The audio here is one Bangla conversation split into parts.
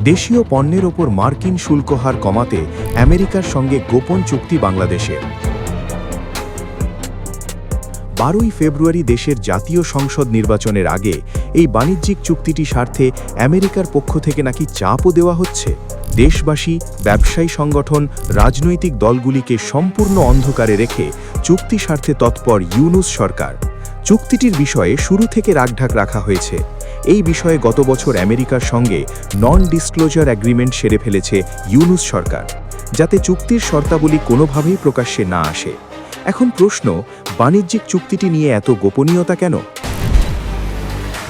দেশীয় পণ্যের ওপর মার্কিন শুল্ক হার কমাতে আমেরিকার সঙ্গে গোপন চুক্তি বাংলাদেশের। 12ই ফেব্রুয়ারি দেশের জাতীয় সংসদ নির্বাচনের আগে এই বাণিজ্যিক চুক্তিটি স্বার্থে আমেরিকার পক্ষ থেকে নাকি চাপও দেওয়া হচ্ছে। দেশবাসী, ব্যবসায়ী সংগঠন, রাজনৈতিক দলগুলিকে সম্পূর্ণ অন্ধকারে রেখে চুক্তি স্বার্থে তৎপর ইউনূস সরকার। চুক্তিটির বিষয়ে শুরু থেকে রাখঢাক রাখা হয়েছে। এই বিষয়ে গত বছর আমেরিকার সঙ্গে নন ডিসক্লোজার অ্যাগ্রিমেন্ট সেরে ফেলেছে ইউনূস সরকার, যাতে চুক্তির শর্তাবলী কোনোভাবেই প্রকাশ্যে না আসে। এখন প্রশ্ন, বাণিজ্যিক চুক্তিটি নিয়ে এত গোপনীয়তা কেন?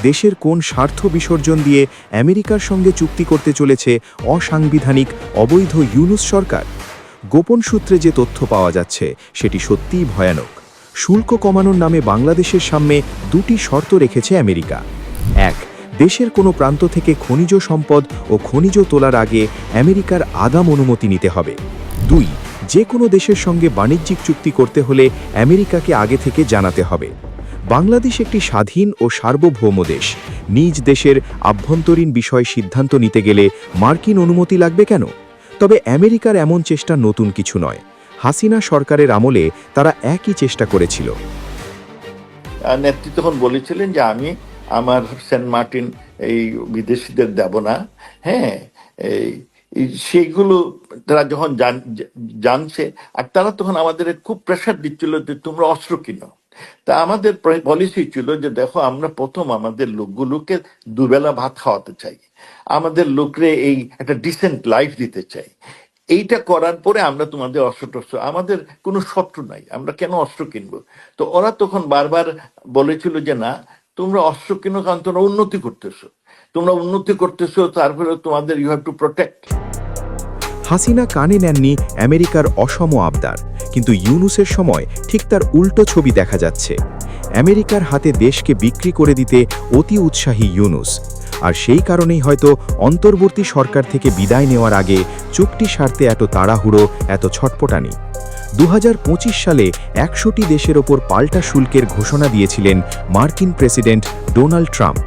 দেশের কোন স্বার্থ বিসর্জন দিয়ে আমেরিকার সঙ্গে চুক্তি করতে চলেছে অসাংবিধানিক অবৈধ ইউনূস সরকার? গোপন সূত্রে যে তথ্য পাওয়া যাচ্ছে সেটি সত্যিই ভয়ানক। শুল্ক কমানোর নামে বাংলাদেশের সামনে দুটি শর্ত রেখেছে আমেরিকা। 1. দেশের কোনো প্রান্ত থেকে খনিজ সম্পদ ও খনিজ তোলার আগে আমেরিকার আগাম অনুমতি নিতে হবে। 2. যে কোনো দেশের সঙ্গে বাণিজ্যিক চুক্তি করতে হলে আমেরিকাকে আগে থেকে জানাতে হবে। বাংলাদেশ একটি স্বাধীন ও সার্বভৌম দেশ। নিজ দেশের আভ্যন্তরীণ বিষয়ে সিদ্ধান্ত নিতে গেলে মার্কিন অনুমতি লাগবে কেন? তবে আমেরিকার এমন চেষ্টা নতুন কিছু নয়। হাসিনা সরকারের আমলে তারা একই চেষ্টা করেছিল। নেত্রী তখন বলেছিলেন যে আমি আমার সেন্ট মার্টিন এই বিদেশিদের দেব না। হ্যাঁ, সেইগুলো তারা যখন জানছে, আর তারা তখন আমাদের খুব প্রেশার দিচ্ছিল যে তোমরা অস্ত্র কিনো। তা আমাদের পলিসি ছিল যে দেখো, আমরা প্রথম আমাদের লোকগুলোকে দুবেলা ভাত খাওয়াতে চাই, আমাদের লোকরে এই একটা ডিসেন্ট লাইফ দিতে চাই। এইটা করার পরে আমরা তোমাদের অস্ত্র আমাদের কোনো শত্রু নাই, আমরা কেন অস্ত্র কিনবো? তো ওরা তখন বারবার বলেছিল যে না, তোমরা অস্ত্র কিনো কারণ তোমরা উন্নতি করতেছো, তারপরে তোমাদের you have to protect. Hasina কানে নেননি আমেরিকার অসম আবদার, কিন্তু ইউনূসের সময় ঠিক তার উল্টো ছবি দেখা যাচ্ছে। আমেরিকার হাতে দেশকে বিক্রি করে দিতে অতি উৎসাহী ইউনূস। আর সেই কারণেই হয়তো অন্তর্বর্তী সরকার থেকে বিদায় নেওয়ার আগে চুক্তি স্বার্থে এত তাড়াহুড়ো, এত ছটপটানি। 2025 সালে 100টি দেশের ওপর পাল্টা শুল্কের ঘোষণা দিয়েছিলেন মার্কিন প্রেসিডেন্ট ডোনাল্ড ট্রাম্প।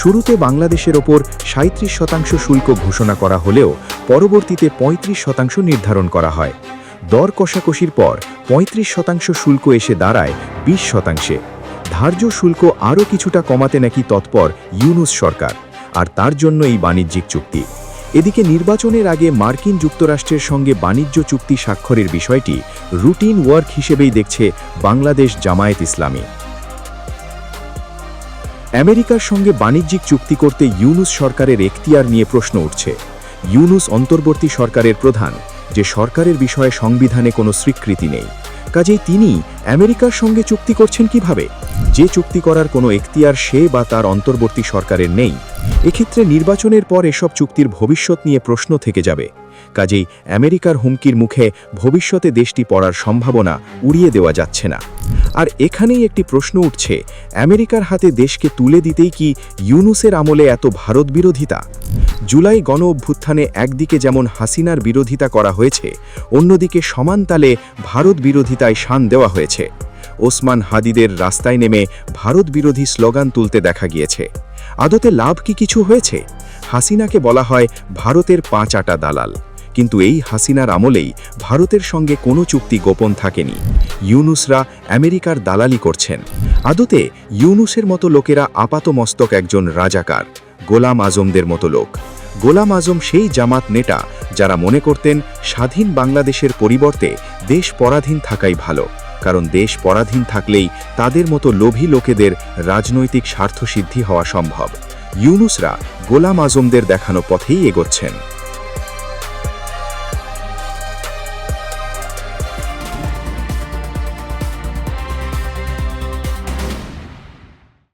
শুরুতে বাংলাদেশের ওপর 37% শুল্ক ঘোষণা করা হলেও পরবর্তীতে 35% নির্ধারণ করা হয়। দর কষাকষির পর 35% শুল্ক এসে দাঁড়ায় 20%। ধার্য শুল্ক আরও কিছুটা কমাতে নাকি তৎপর ইউনূস সরকার, আর তার জন্য এই বাণিজ্যিক চুক্তি। এদিকে নির্বাচনের আগে মার্কিন যুক্তরাষ্ট্রের সঙ্গে বাণিজ্য চুক্তি স্বাক্ষরের বিষয়টি রুটিন ওয়ার্ক হিসেবেই দেখছে বাংলাদেশ জামায়াত ইসলামী। আমেরিকার সঙ্গে বাণিজ্যিক চুক্তি করতে ইউনূস সরকারের এখতিয়ার নিয়ে প্রশ্ন উঠছে। ইউনূস অন্তর্বর্তী সরকারের প্রধান, যে সরকারের বিষয়ে সংবিধানে কোনো স্বীকৃতি নেই। কাজেই তিনি আমেরিকার সঙ্গে চুক্তি করছেন কিভাবে? যে চুক্তি করার কোনো এখতিয়ার সে বা তার অন্তর্বর্তী সরকারের নেই। এক্ষেত্রে নির্বাচনের পর এসব চুক্তির ভবিষ্যৎ নিয়ে প্রশ্ন থেকে যাবে। কাজেই আমেরিকার হুমকির মুখে ভবিষ্যতে দেশটি পড়ার সম্ভাবনা উড়িয়ে দেওয়া যাচ্ছে না। আর এখানেই একটি প্রশ্ন উঠছে, আমেরিকার হাতে দেশকে তুলে দিতেই কি ইউনূসের আমলে এত ভারত বিরোধিতা? জুলাই গণ অভ্যুত্থানে একদিকে যেমন হাসিনার বিরোধিতা করা হয়েছে, অন্যদিকে সমান তালে ভারত বিরোধিতায় শান দেওয়া হয়েছে। ওসমান হাদিদের রাস্তায় নেমে ভারত বিরোধী স্লোগান তুলতে দেখা গিয়েছে। আদতে লাভ কি কিছু হয়েছে? হাসিনাকে বলা হয় ভারতের 5 আটা দালাল, কিন্তু এই হাসিনার আমলেই ভারতের সঙ্গে কোনো চুক্তি গোপন থাকেনি। ইউনূসরা আমেরিকার দালালি করছেন। আদতে ইউনূসের মতো লোকেরা আপাতমস্তক একজন রাজাকার, গোলাম আজমদের মতো লোক। গোলাম আজম সেই জামাত নেতা যারা মনে করতেন স্বাধীন বাংলাদেশের পরিবর্তে দেশ পরাধীন থাকাই ভালো, কারণ দেশ পরাধীন থাকলেই তাদের মতো লোভী লোকেদের রাজনৈতিক স্বার্থসিদ্ধি হওয়া সম্ভব। ইউনূসরা গোলাম আজমদের দেখানো পথেই এগোচ্ছেন।